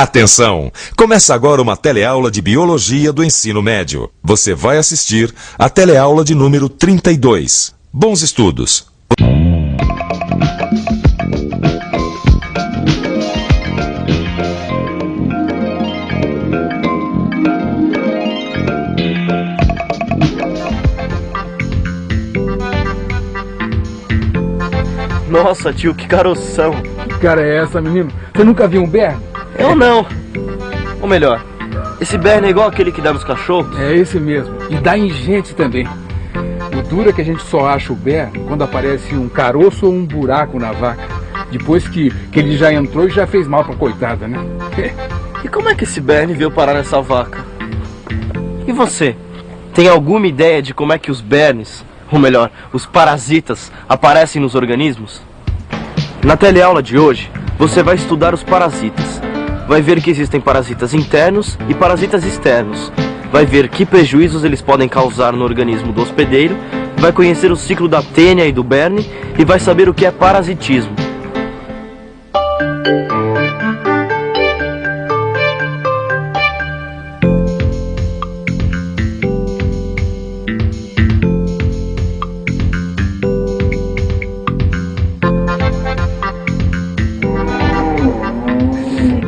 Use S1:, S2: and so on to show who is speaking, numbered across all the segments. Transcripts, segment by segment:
S1: Atenção! Começa agora uma teleaula de Biologia do Ensino Médio. Você vai assistir a teleaula de número 32. Bons estudos!
S2: Nossa, tio, que caroção!
S3: Que cara é essa, menino? Você nunca viu um berne?
S2: Eu não! Ou melhor, esse berne é igual aquele que dá nos cachorros?
S3: É esse mesmo. E dá em gente também. O duro é que a gente só acha o berne quando aparece um caroço ou um buraco na vaca. Depois que ele já entrou e já fez mal pra coitada, né?
S2: E como é que esse berne veio parar nessa vaca? E você? Tem alguma ideia de como é que os bernes, ou melhor, os parasitas, aparecem nos organismos? Na teleaula de hoje, você vai estudar os parasitas. Vai ver que existem parasitas internos e parasitas externos. Vai ver que prejuízos eles podem causar no organismo do hospedeiro. Vai conhecer o ciclo da tênia e do berne e vai saber o que é parasitismo.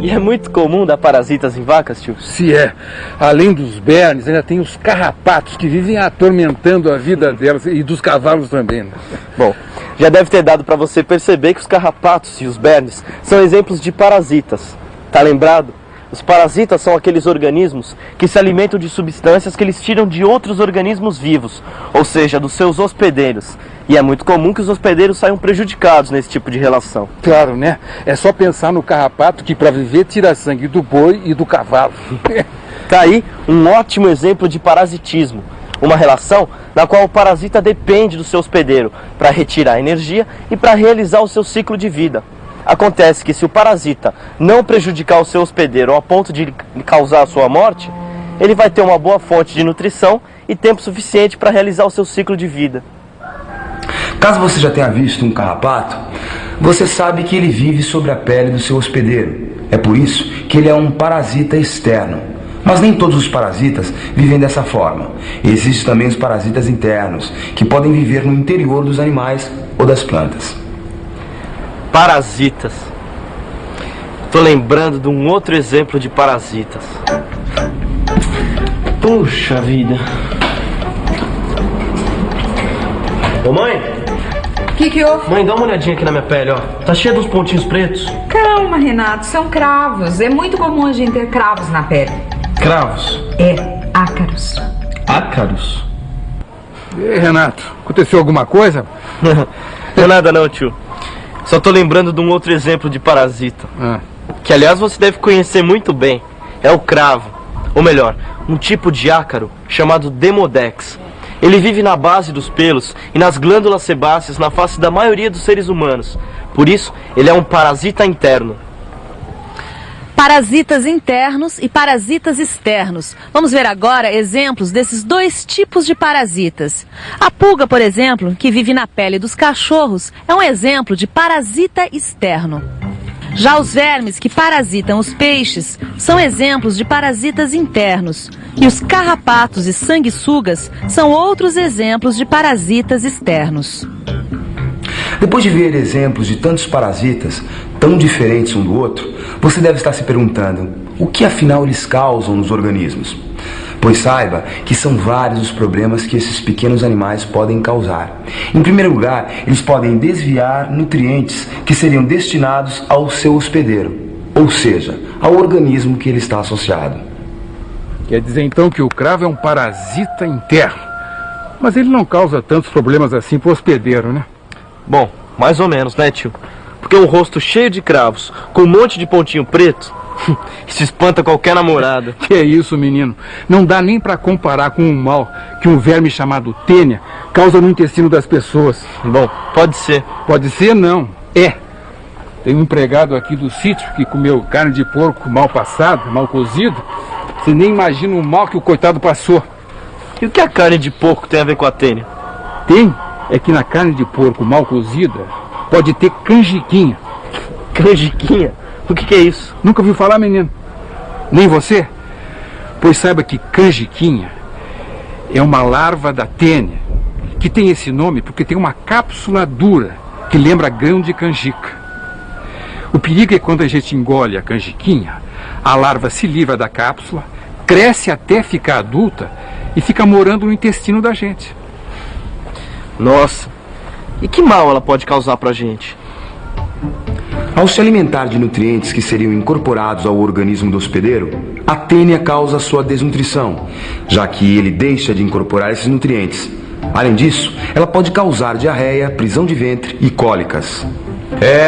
S2: E é muito comum dar parasitas em vacas, tio?
S3: Se é. Além dos bernes, ainda tem os carrapatos que vivem atormentando a vida delas e dos cavalos também, né?
S2: Bom, já deve ter dado para você perceber que os carrapatos e os bernes são exemplos de parasitas. Tá lembrado? Os parasitas são aqueles organismos que se alimentam de substâncias que eles tiram de outros organismos vivos, ou seja, dos seus hospedeiros. E é muito comum que os hospedeiros saiam prejudicados nesse tipo de relação.
S3: Claro, né? É só pensar no carrapato que para viver tira sangue do boi e do cavalo.
S2: Tá aí um ótimo exemplo de parasitismo. Uma relação na qual o parasita depende do seu hospedeiro para retirar energia e para realizar o seu ciclo de vida. Acontece que se o parasita não prejudicar o seu hospedeiro ao ponto de causar a sua morte, ele vai ter uma boa fonte de nutrição e tempo suficiente para realizar o seu ciclo de vida.
S4: Caso você já tenha visto um carrapato, você sabe que ele vive sobre a pele do seu hospedeiro. É por isso que ele é um parasita externo. Mas nem todos os parasitas vivem dessa forma. Existem também os parasitas internos, que podem viver no interior dos animais ou das plantas.
S2: Parasitas. Tô lembrando de um outro exemplo de parasitas. Puxa vida. Ô mãe!
S5: Que houve?
S2: Mãe, dá uma olhadinha aqui na minha pele, ó. Tá cheia dos pontinhos pretos.
S5: Calma, Renato, são cravos. É muito comum a gente ter cravos na pele.
S2: Cravos?
S5: É, ácaros.
S2: Ácaros?
S3: E, Renato, aconteceu alguma coisa?
S2: Não é nada não, tio. Só tô lembrando de um outro exemplo de parasita. Que aliás você deve conhecer muito bem. É o cravo. Ou melhor, um tipo de ácaro chamado Demodex. Ele vive na base dos pelos e nas glândulas sebáceas na face da maioria dos seres humanos. Por isso, ele é um parasita interno.
S6: Parasitas internos e parasitas externos. Vamos ver agora exemplos desses dois tipos de parasitas. A pulga, por exemplo, que vive na pele dos cachorros, é um exemplo de parasita externo. Já os vermes que parasitam os peixes são exemplos de parasitas internos. E os carrapatos e sanguessugas são outros exemplos de parasitas externos.
S4: Depois de ver exemplos de tantos parasitas, tão diferentes um do outro, você deve estar se perguntando, o que afinal eles causam nos organismos? Pois saiba que são vários os problemas que esses pequenos animais podem causar. Em primeiro lugar, eles podem desviar nutrientes que seriam destinados ao seu hospedeiro, ou seja, ao organismo que ele está associado.
S3: Quer dizer então que o cravo é um parasita interno. Mas ele não causa tantos problemas assim pro hospedeiro, né?
S2: Bom, mais ou menos, né, tio? Porque um rosto cheio de cravos, com um monte de pontinho preto, isso espanta qualquer namorada.
S3: Que é isso, menino? Não dá nem pra comparar com o mal que um verme chamado tênia causa no intestino das pessoas.
S2: Bom, pode ser.
S3: Pode ser, não. É. Tem um empregado aqui do sítio que comeu carne de porco mal passado, mal cozido. Você nem imagina o mal que o coitado passou.
S2: E o que a carne de porco tem a ver com a tênia?
S3: Tem? É que na carne de porco mal cozida pode ter canjiquinha.
S2: Canjiquinha? O que é isso?
S3: Nunca ouviu falar, menino? Nem você? Pois saiba que canjiquinha é uma larva da tênia, que tem esse nome porque tem uma cápsula dura que lembra grão de canjica. O perigo é quando a gente engole a canjiquinha, a larva se livra da cápsula, cresce até ficar adulta e fica morando no intestino da gente.
S2: Nossa, e que mal ela pode causar pra gente?
S4: Ao se alimentar de nutrientes que seriam incorporados ao organismo do hospedeiro, a tênia causa sua desnutrição, já que ele deixa de incorporar esses nutrientes. Além disso, ela pode causar diarreia, prisão de ventre e cólicas.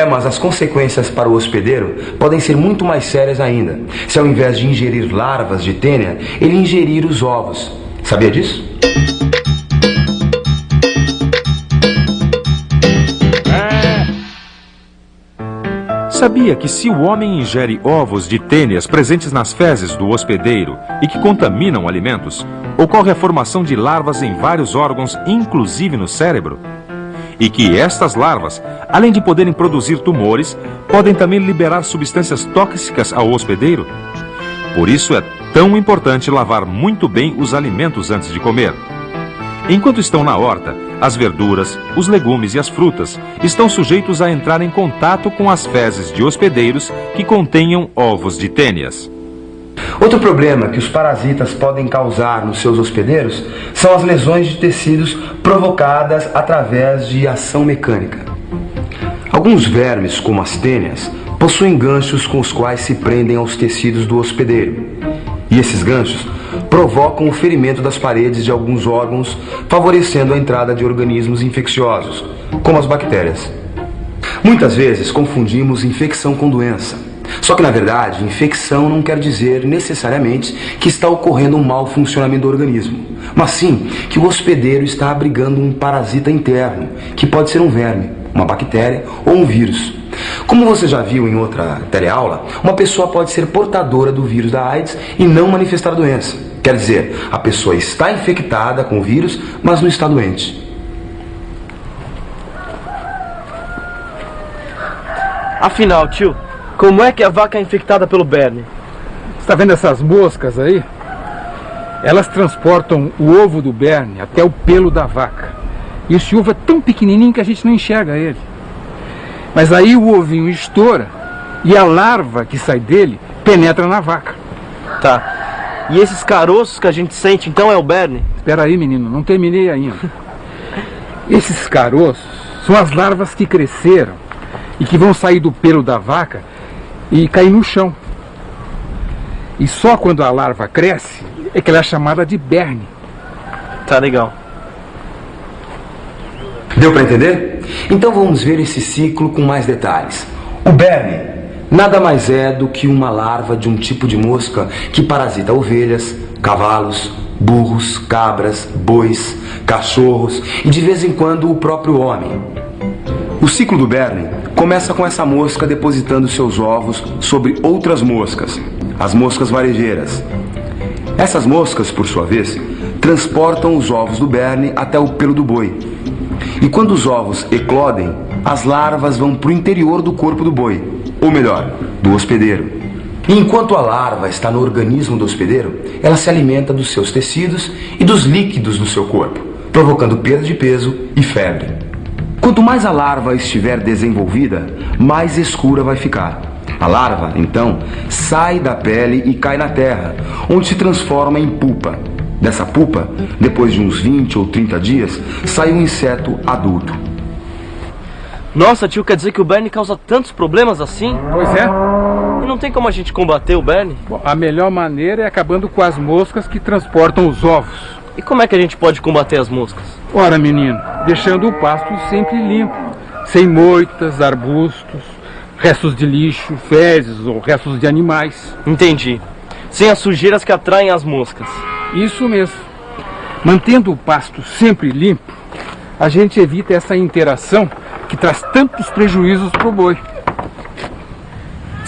S4: Mas as consequências para o hospedeiro podem ser muito mais sérias ainda, se ao invés de ingerir larvas de tênia, ele ingerir os ovos. Sabia disso?
S7: Sabia que se o homem ingere ovos de tênias presentes nas fezes do hospedeiro e que contaminam alimentos, ocorre a formação de larvas em vários órgãos, inclusive no cérebro? E que estas larvas, além de poderem produzir tumores, podem também liberar substâncias tóxicas ao hospedeiro? Por isso é tão importante lavar muito bem os alimentos antes de comer. Enquanto estão na horta, as verduras, os legumes e as frutas estão sujeitos a entrar em contato com as fezes de hospedeiros que contenham ovos de tênias.
S4: Outro problema que os parasitas podem causar nos seus hospedeiros são as lesões de tecidos provocadas através de ação mecânica. Alguns vermes, como as tênias, possuem ganchos com os quais se prendem aos tecidos do hospedeiro. E esses ganchos provocam o ferimento das paredes de alguns órgãos, favorecendo a entrada de organismos infecciosos, como as bactérias. Muitas vezes confundimos infecção com doença. Só que, na verdade, infecção não quer dizer necessariamente que está ocorrendo um mau funcionamento do organismo, mas sim que o hospedeiro está abrigando um parasita interno, que pode ser um verme, uma bactéria ou um vírus. Como você já viu em outra teleaula, uma pessoa pode ser portadora do vírus da AIDS e não manifestar a doença. Quer dizer, a pessoa está infectada com o vírus, mas não está doente.
S2: Afinal, tio, como é que a vaca é infectada pelo berne?
S3: Você está vendo essas moscas aí? Elas transportam o ovo do berne até o pelo da vaca. E esse ovo é tão pequenininho que a gente não enxerga ele. Mas aí o ovinho estoura e a larva que sai dele penetra na vaca.
S2: Tá. E esses caroços que a gente sente, então, é o berne?
S3: Espera aí, menino, não terminei ainda. Esses caroços são as larvas que cresceram e que vão sair do pelo da vaca e cair no chão. E só quando a larva cresce é que ela é chamada de berne.
S2: Tá legal.
S4: Deu para entender? Então vamos ver esse ciclo com mais detalhes. O berne nada mais é do que uma larva de um tipo de mosca que parasita ovelhas, cavalos, burros, cabras, bois, cachorros e de vez em quando o próprio homem. O ciclo do berne começa com essa mosca depositando seus ovos sobre outras moscas, as moscas varejeiras. Essas moscas, por sua vez, transportam os ovos do berne até o pelo do boi. E quando os ovos eclodem, as larvas vão para o interior do corpo do boi, ou melhor, do hospedeiro. E enquanto a larva está no organismo do hospedeiro, ela se alimenta dos seus tecidos e dos líquidos do seu corpo, provocando perda de peso e febre. Quanto mais a larva estiver desenvolvida, mais escura vai ficar. A larva, então, sai da pele e cai na terra, onde se transforma em pupa. Dessa pupa, depois de uns 20 ou 30 dias, sai um inseto adulto.
S2: Nossa, tio, quer dizer que o berne causa tantos problemas assim?
S3: Pois é.
S2: E não tem como a gente combater o berne?
S3: Bom, a melhor maneira é acabando com as moscas que transportam os ovos.
S2: E como é que a gente pode combater as moscas?
S3: Ora, menino, deixando o pasto sempre limpo, sem moitas, arbustos, restos de lixo, fezes ou restos de animais.
S2: Entendi. Sem as sujeiras que atraem as moscas.
S3: Isso mesmo. Mantendo o pasto sempre limpo, a gente evita essa interação que traz tantos prejuízos para o boi.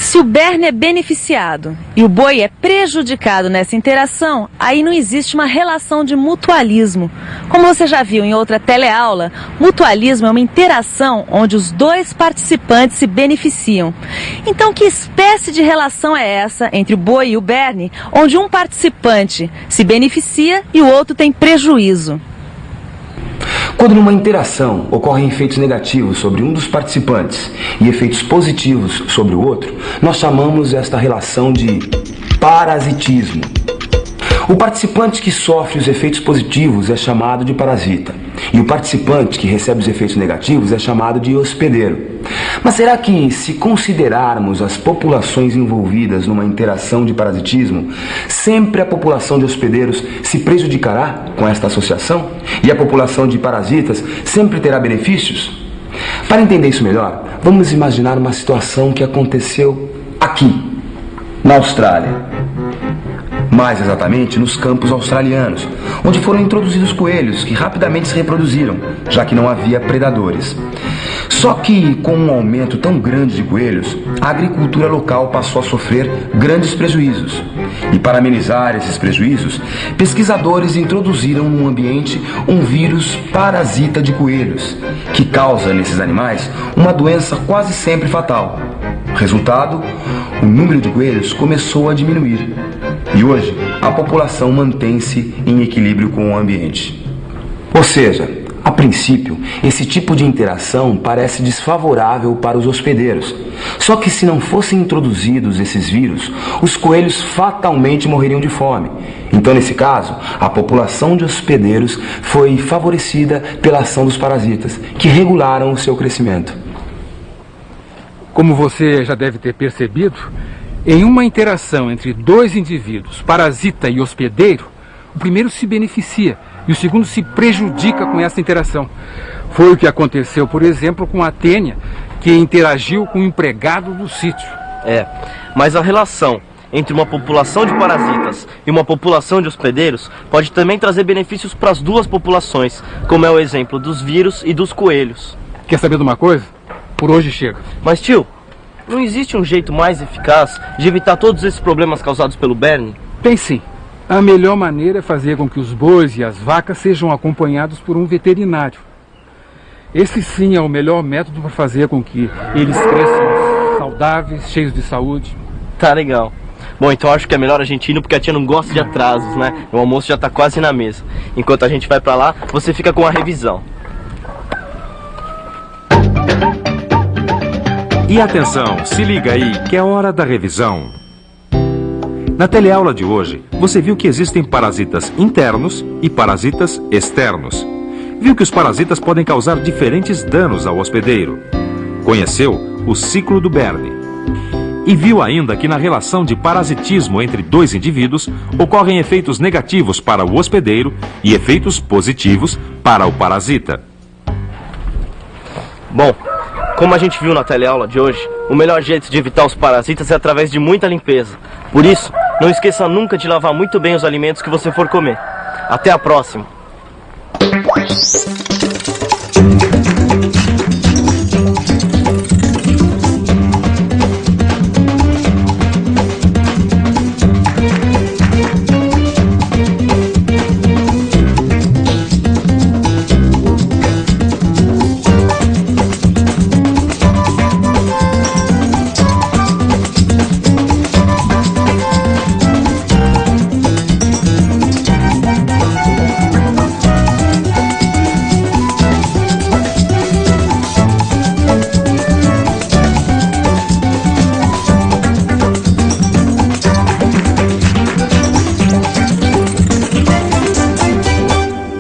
S6: Se o berne é beneficiado e o boi é prejudicado nessa interação, aí não existe uma relação de mutualismo. Como você já viu em outra teleaula, mutualismo é uma interação onde os dois participantes se beneficiam. Então, que espécie de relação é essa entre o boi e o berne, onde um participante se beneficia e o outro tem prejuízo?
S4: Quando numa interação ocorrem efeitos negativos sobre um dos participantes e efeitos positivos sobre o outro, nós chamamos esta relação de parasitismo. O participante que sofre os efeitos positivos é chamado de parasita, e o participante que recebe os efeitos negativos é chamado de hospedeiro. Mas será que, se considerarmos as populações envolvidas numa interação de parasitismo, sempre a população de hospedeiros se prejudicará com esta associação? E a população de parasitas sempre terá benefícios? Para entender isso melhor, vamos imaginar uma situação que aconteceu aqui, na Austrália. Mais exatamente nos campos australianos, onde foram introduzidos coelhos que rapidamente se reproduziram, já que não havia predadores. Só que, com um aumento tão grande de coelhos, a agricultura local passou a sofrer grandes prejuízos. E para amenizar esses prejuízos, pesquisadores introduziram no ambiente um vírus parasita de coelhos, que causa nesses animais uma doença quase sempre fatal. Resultado, o número de coelhos começou a diminuir. E hoje, a população mantém-se em equilíbrio com o ambiente. Ou seja, a princípio, esse tipo de interação parece desfavorável para os hospedeiros. Só que se não fossem introduzidos esses vírus, os coelhos fatalmente morreriam de fome. Então, nesse caso, a população de hospedeiros foi favorecida pela ação dos parasitas, que regularam o seu crescimento.
S3: Como você já deve ter percebido, em uma interação entre dois indivíduos, parasita e hospedeiro, o primeiro se beneficia e o segundo se prejudica com essa interação. Foi o que aconteceu, por exemplo, com a Tênia, que interagiu com o empregado do sítio.
S2: Mas a relação entre uma população de parasitas e uma população de hospedeiros pode também trazer benefícios para as duas populações, como é o exemplo dos vírus e dos coelhos.
S3: Quer saber de uma coisa? Por hoje chega.
S2: Mas, tio, não existe um jeito mais eficaz de evitar todos esses problemas causados pelo berne?
S3: Tem sim. A melhor maneira é fazer com que os bois e as vacas sejam acompanhados por um veterinário. Esse sim é o melhor método para fazer com que eles cresçam saudáveis, cheios de saúde.
S2: Tá legal. Bom, então acho que é melhor a gente ir porque a tia não gosta de atrasos, né? O almoço já tá quase na mesa. Enquanto a gente vai pra lá, você fica com a revisão.
S7: E atenção, se liga aí que é hora da revisão. Na teleaula de hoje, você viu que existem parasitas internos e parasitas externos. Viu que os parasitas podem causar diferentes danos ao hospedeiro. Conheceu o ciclo do berne. E viu ainda que na relação de parasitismo entre dois indivíduos ocorrem efeitos negativos para o hospedeiro e efeitos positivos para o parasita.
S2: Bom, como a gente viu na teleaula de hoje, o melhor jeito de evitar os parasitas é através de muita limpeza. Por isso, não esqueça nunca de lavar muito bem os alimentos que você for comer. Até a próxima!